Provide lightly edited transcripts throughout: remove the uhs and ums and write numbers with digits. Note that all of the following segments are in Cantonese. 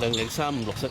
0035綠色。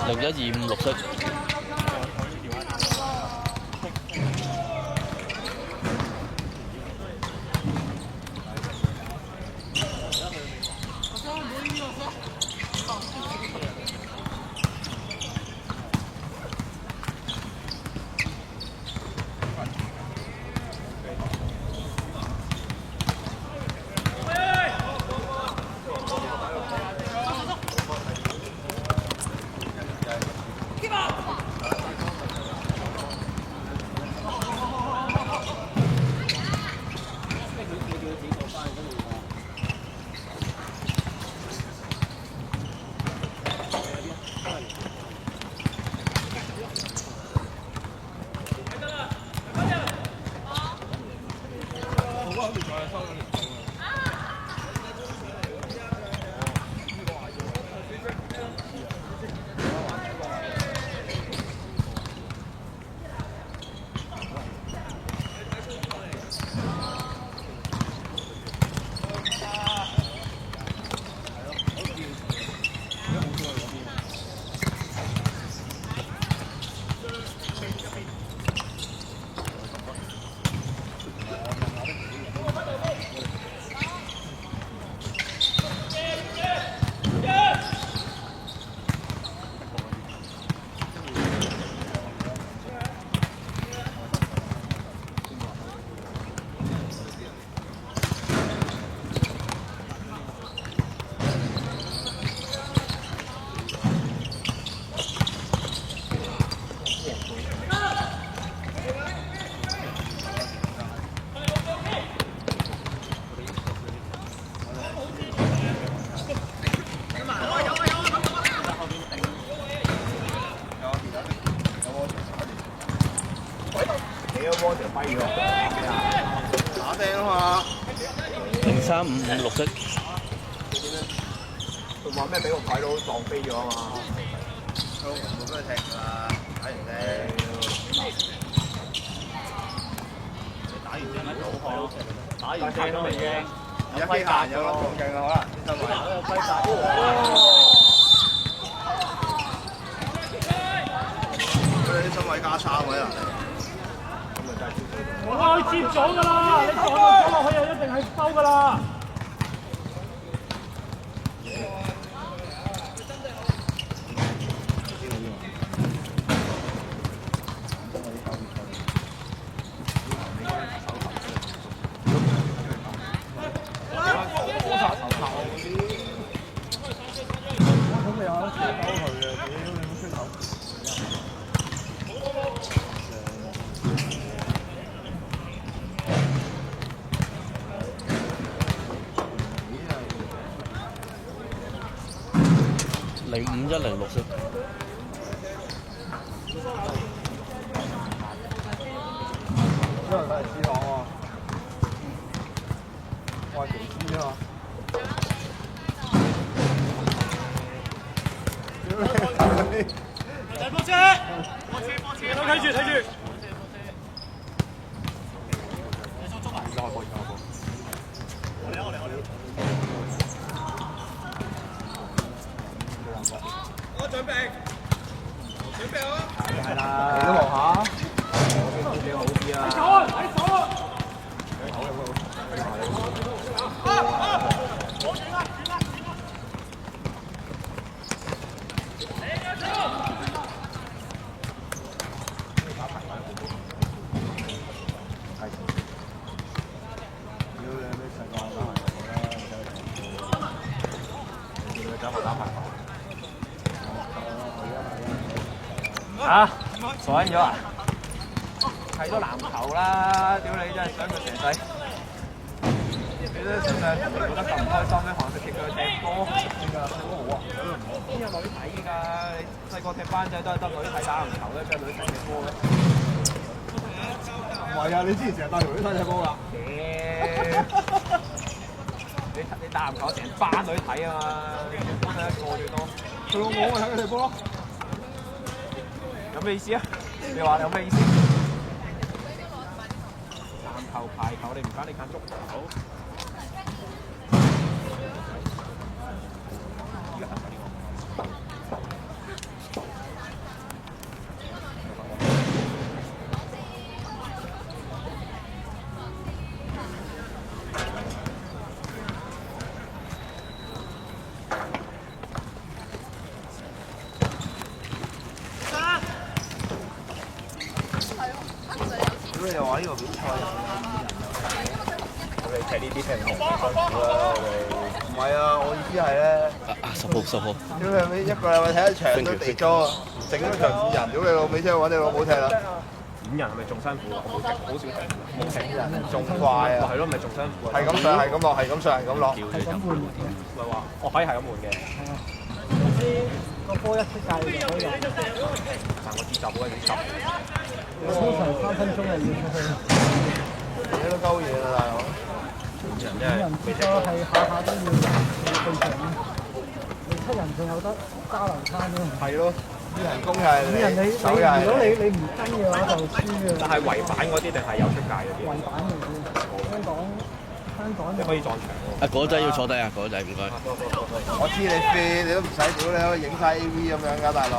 0125綠色。0355綠色。佢話咩俾我睇到撞飛咗啊嘛？都冇咩踢㗎啦，打完啫。打完正喺度學，打完正都未驚。而家機械有咁勁啊，可能先生佢啲身位加差位啊！我接咗㗎啦，你撞落去就一定係收㗎啦。0510綠色。因為佢係 C 朗喎，我係技師啊嘛。波車，睇住睇住。波，而家開波。我準備好。係啦。你都望下。我邊幾好啲啊？走啊！快走啊！啊！爽咗啊！睇咗籃球啦，屌你真係想佢成世。你都算係覺得咁唔開心咩？韓式踢佢踢波，點解踢波好啊？邊有女睇㗎？你細個踢班仔都係得女睇打籃球咧，邊有女睇踢波咧？唔係啊！你之前成日帶條女睇踢波㗎。你打籃球成班女睇啊嘛，幫你一個最多。佢老母咪睇佢踢波咯。有咩意思啊？你話有咩意思？籃球、排球，你唔揀你揀足球。咁你又話呢個比賽，你睇呢啲踢唔同辛苦啦，唔係啊，我意思係咧10號。屌你咪一個禮拜睇一場都地租啊，整咗場5人，屌你老味真係揾你老母踢啦！5人係咪仲辛苦啊？我冇踢，好少踢，冇踢人，仲快啊！係咯，咪仲辛苦啊！係咁上，係咁落，係咁上，係咁落，係咁換嘅。唔係話，我可以係咁換嘅。個波一出界就可以入。但我節奏嗰陣時執。通常3分鐘就要出去。你都鳩嘢啦，大佬！5人節奏係下下都要對場。你7人仲有得加流餐咯。係咯，啲人工係5人你如果你唔跟嘅話就輸嘅。但係圍板嗰啲定係有出界嗰啲？圍板嚟嘅，香港你可以撞牆喎。啊，果仔要坐低啊，果仔唔該。我知你 fit，你都唔使屌，你可以影晒 AV 咁樣㗎，大佬。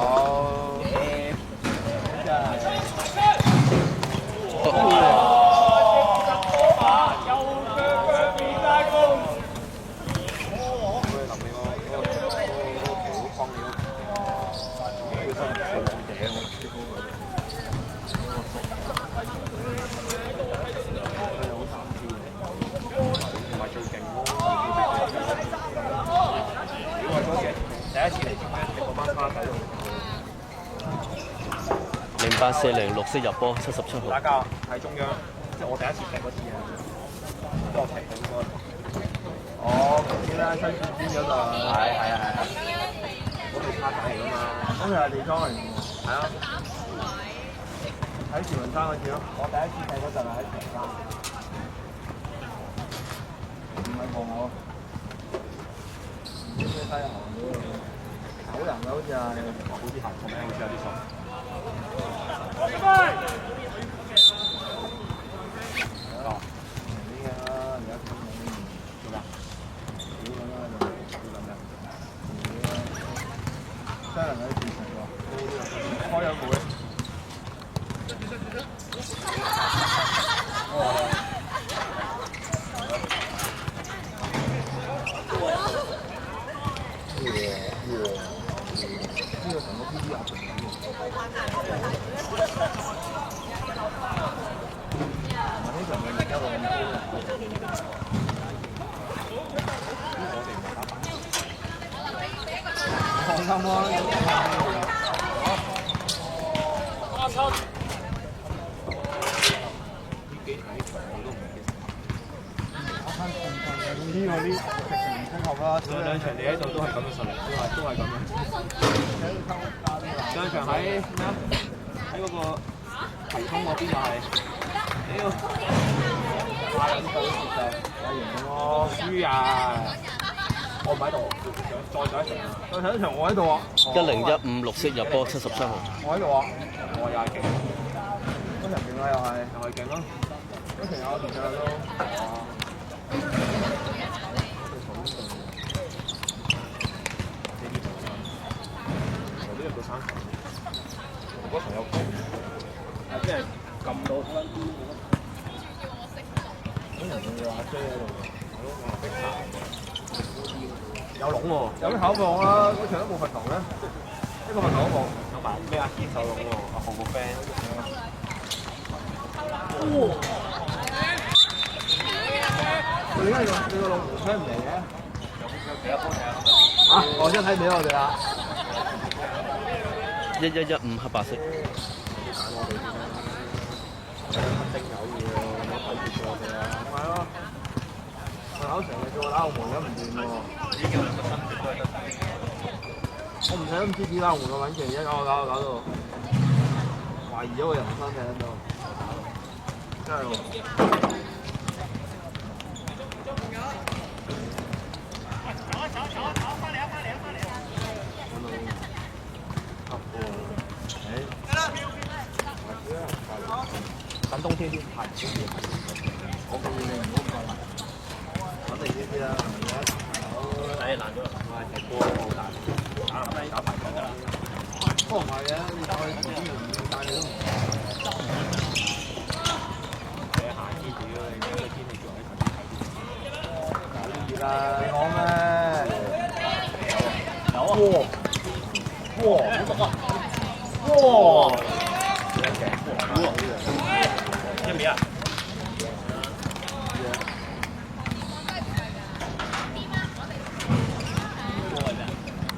0840綠色入波77號。打交喺中央，即係我第一次踢嗰次啊，多踢應該。哦，嗰啲啦，新邊嗰度。係。嗰度卡仔嚟㗎嘛。咁又係地裝嚟㗎。係啊。喺慈雲山嗰次咯。我第一次踢嗰陣係喺慈雲山。唔係望我。咩西行嗰度？9人㗎好似係。好似行錯名，好似有啲錯。兩場你喺度都係咁嘅實力，都係咁樣。上場喺咩啊？喺嗰個葵涌嗰邊就係，屌，太撚到就太型咯，輸啊！我唔喺度，再上一場，再上一場我喺度啊1015綠色入波77號。我喺度啊，我又係勁，都人勁啦又係勁咯。嗰成有其實都。嗰層有機，即係撳到嗰間啲人仲要阿 J 喺度，有籠喎，有啲考望啦，嗰場都冇罰球咧，一個罰球都冇。有埋咩阿堅手籠喎，阿豪個 friend。哇！你點解你個籠吹唔嚟嘅？有幾多波睇啊？啊！我真睇唔起我哋啦。1115黑白色。係咯，考成日做拉門都唔掂喎。我唔睇都唔知點拉門個穩勁，而家搞到懷疑咗個人生嘅喺度，真係喎。等冬天先排少啲，我建議你唔好咁快。穩定啲啦，而家難咗啦，踢波好大，打排球㗎啦。不過唔係嘅，你打去啲人唔帶你都唔你夏天住咯，你個天氣仲喺頭先睇啲。啦，你講咩？有啊！哇！好毒啊！哇！一米啊！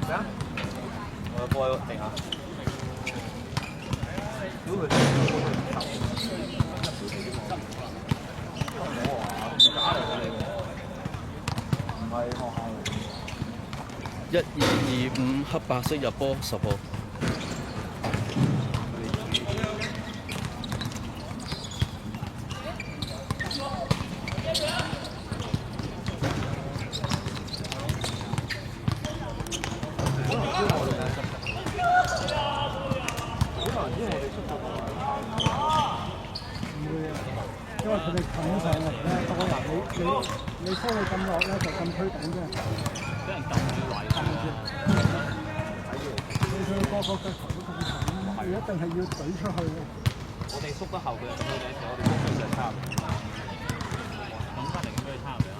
咩啊？我過去定下。如果佢假嚟嘅你喎，唔係學校嚟。1225黑白色入波10號。因為佢哋冚上嚟咧，個人你收佢咁落咧，就咁推緊啫。俾人撳住位，撳住。你個腳頭都咁長，你一定係要懟出去嘅。我哋縮得後，佢就咁樣嘅，我哋縮就差唔多。咁翻嚟應該差唔多啦。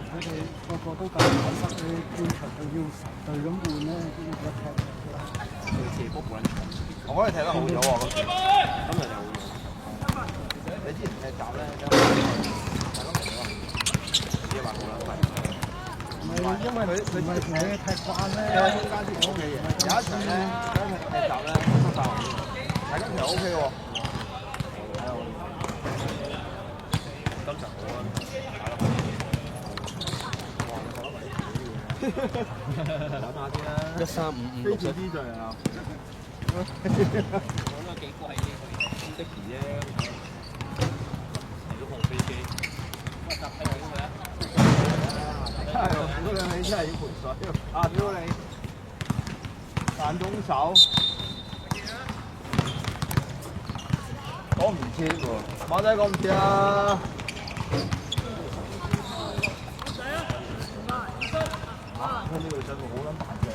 佢哋個都咁緊實，你半場就要成隊咁換咧，先一踢。佢射波冇撚長，我覺得踢得好咗喎，今日又。你之前踢閘咧，大家明咗自己話冇啦，唔係因為佢唔係同你踢慣咧，中間先 O K 嘅。有一場咧，踢閘咧縮曬，但係今場 O K 喎。今場好啊，玩下先啦。13556色。啲就係啊。講得幾貴呢個的士啫。飛機，係嗰兩你真係要賠水啊！屌你，彈中手，講唔切喎，馬仔講唔切啊！呢個真係好撚大隻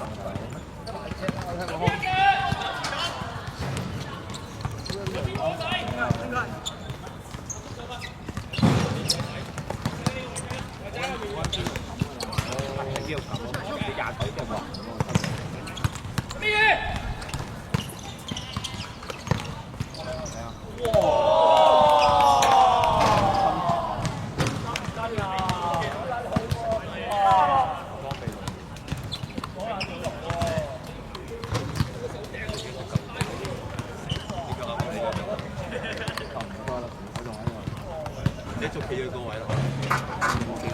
你捉企咗個位咯，冇幾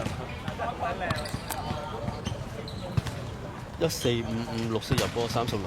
1455綠色入波36號。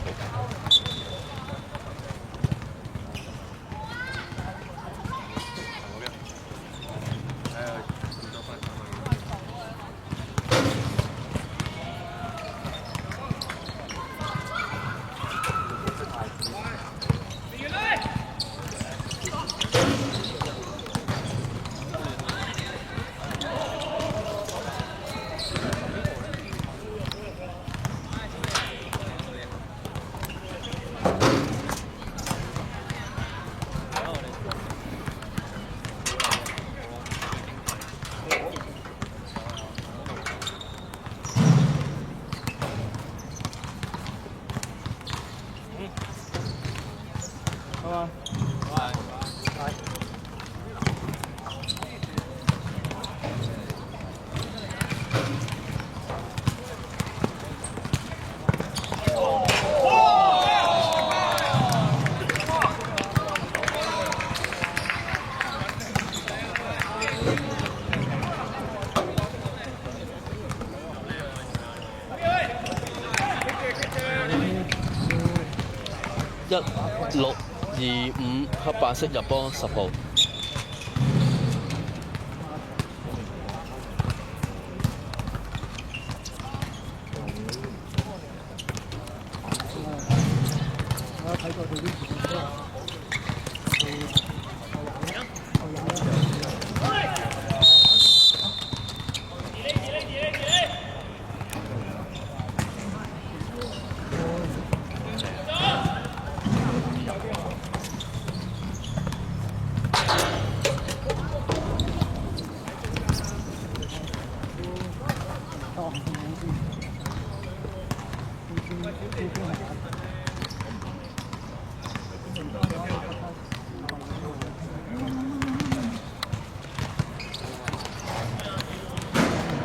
1625黑白色入波10號。我有睇過佢啲視頻都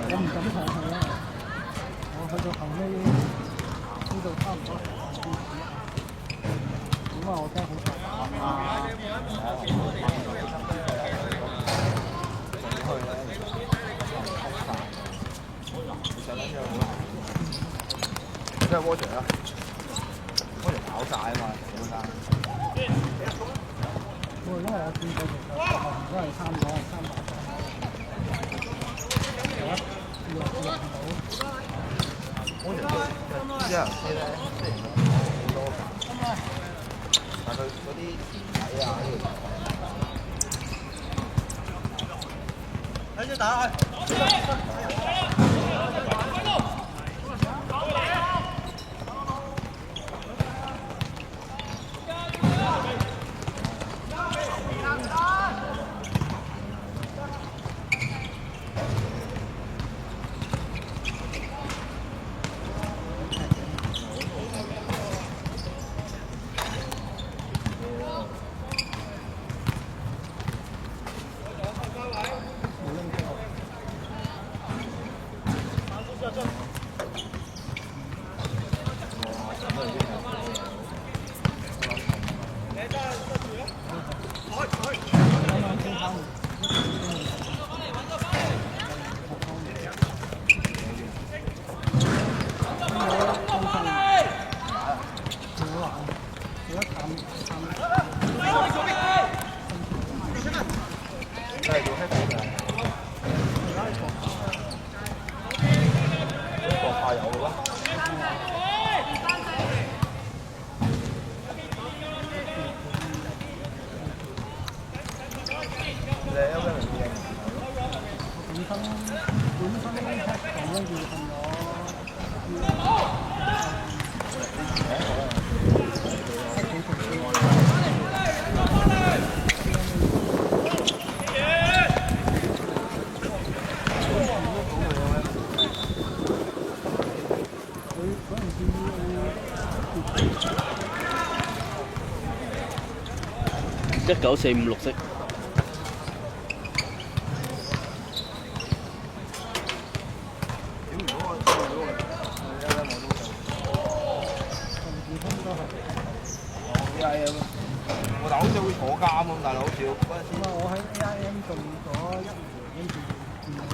我唔敢上去啦，我去到後尾呢度差唔多咁啊，我驚好大即係 Watcher 啦，Watcher 跑晒啊嘛，嗰間。因為我見過其實後面都係300有一2到。啲人車咧，雖然好多架，但佢嗰啲底啊呢度。睇住打19456色。我但好似會坐監咁，大佬好似嗰陣時。我喺 AIM 做咗1年，跟住我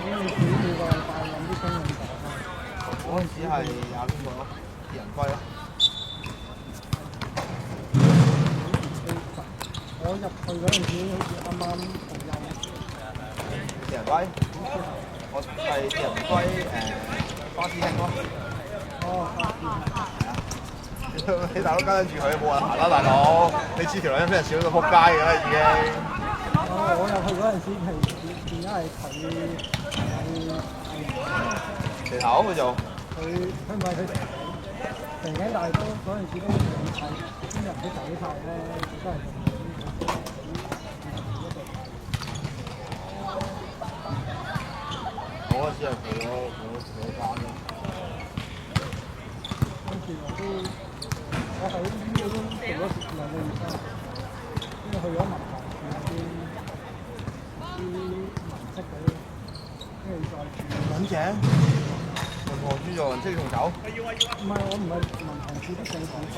呢每個禮拜揾啲工人講。嗰陣時係阿邊個咯？鐵人龜咯。我入去嗰陣時，好似啱啱退休。鐵人龜？我係鐵人龜巴士兄咯。哦，你大佬跟住佢冇人行啦，大佬！你知條女俾人笑到仆街㗎啦，已經。我入去嗰陣時係變咗係地頭佢做。佢唔係佢成頸大都嗰陣時都兩齊，啲人都走晒咧，都係我嗰時係佢間咯。跟住我喺呢度都做咗2個月啦，跟住去咗文行住啲文職嗰啲，跟住再住。揾井？文行住做文職仲走？唔係，我唔係文行住啲正常工做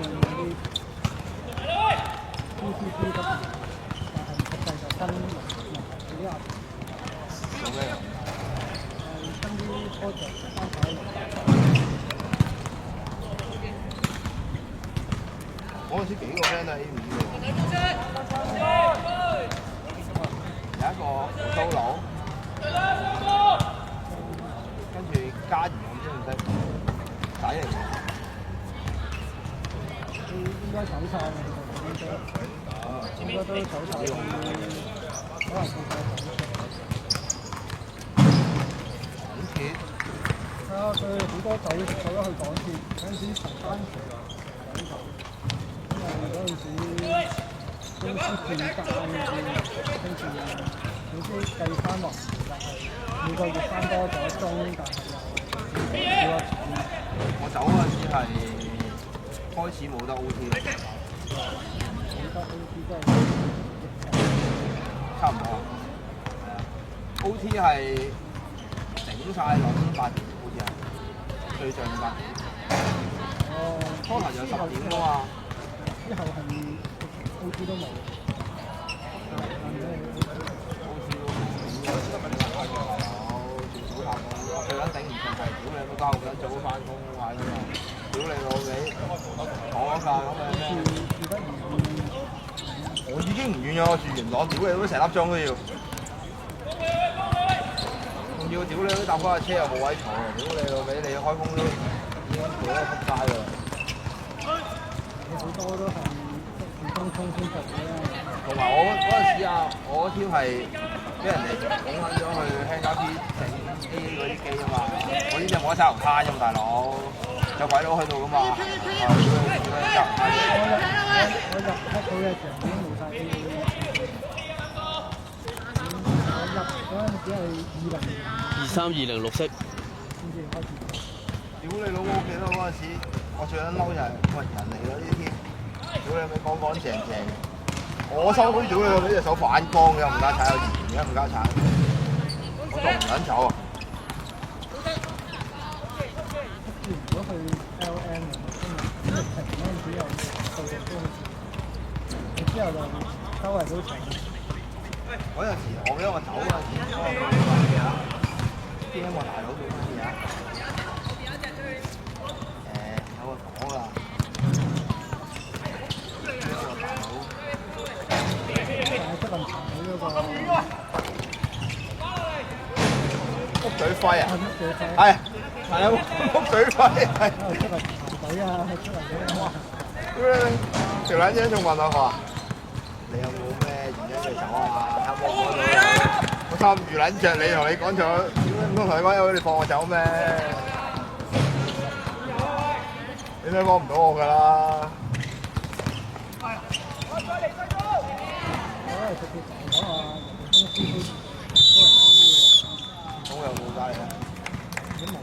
嗰啲 PCC 得，但係實際就跟文行嗰啲阿做咩啊？跟啲 project 翻返嚟。陣時幾個 friend 都係 A 5嘅。有一個蘇佬，跟住嘉怡我唔知唔識，仔嚟嘅。應該走晒嘅，應該都走晒，可能佢港鐵係啊，佢好多走咗去港鐵，嗰陣時陳丹奇走走，因為嗰陣時公司變間跟住總之計翻落就係每個月翻多咗一鐘，但係又少咗錢。我走嗰陣時係開始冇得 OT， 冇得 OT 真係差唔多。OT 係整晒落先8點，好似係最上8點。哦，初頭就10點㗎嘛。之後係 OT 都冇。OT 都冇，最撚頂唔順係屌你個交緊早翻工買㗎嘛！屌你老味，坐架咁樣。住得我已經唔遠咗，我住元朗，屌你都成粒鐘都要。仲要屌你都搭嗰架車又冇位坐，屌你老味，你開工都已經攰得仆街啦。好多都係住東涌先做嘅。同埋我嗰陣時啊，我嗰 team 係俾人哋拱撚咗去輕交 P 整機嗰啲機啊嘛，我呢隻冇得踩樓卡啫嘛，大佬，有鬼佬喺度噶嘛，係佢入我入黑到嘅場已經冇晒機。我入嗰陣時係2320綠色。先至開始。屌你老母！我記得嗰陣時，我最撚嬲就係喂人嚟嗰啲 team，屌你咪乾乾淨淨。我收工屌你老味隻手反光嘅，唔加踩有而家唔加踩，我仲唔撚走啊！如果去 LN 今日停嗰陣時又到日都去，之後就周圍都停。嗰陣時我記得我走嗰陣時，邊個大佬做乜嘢啊？有個講啊！出雲茶嗰個屋嘴輝啊，係係啊，屋嘴輝係。出雲茶隊啊，出雲隊啊！條撚仔仲問我話：你有冇咩原因要走啊？有冇嗰度？我心住撚着你，同你講咗，唔通同你講有你放我走咩？你都幫唔到我㗎啦！咁又冇計啊！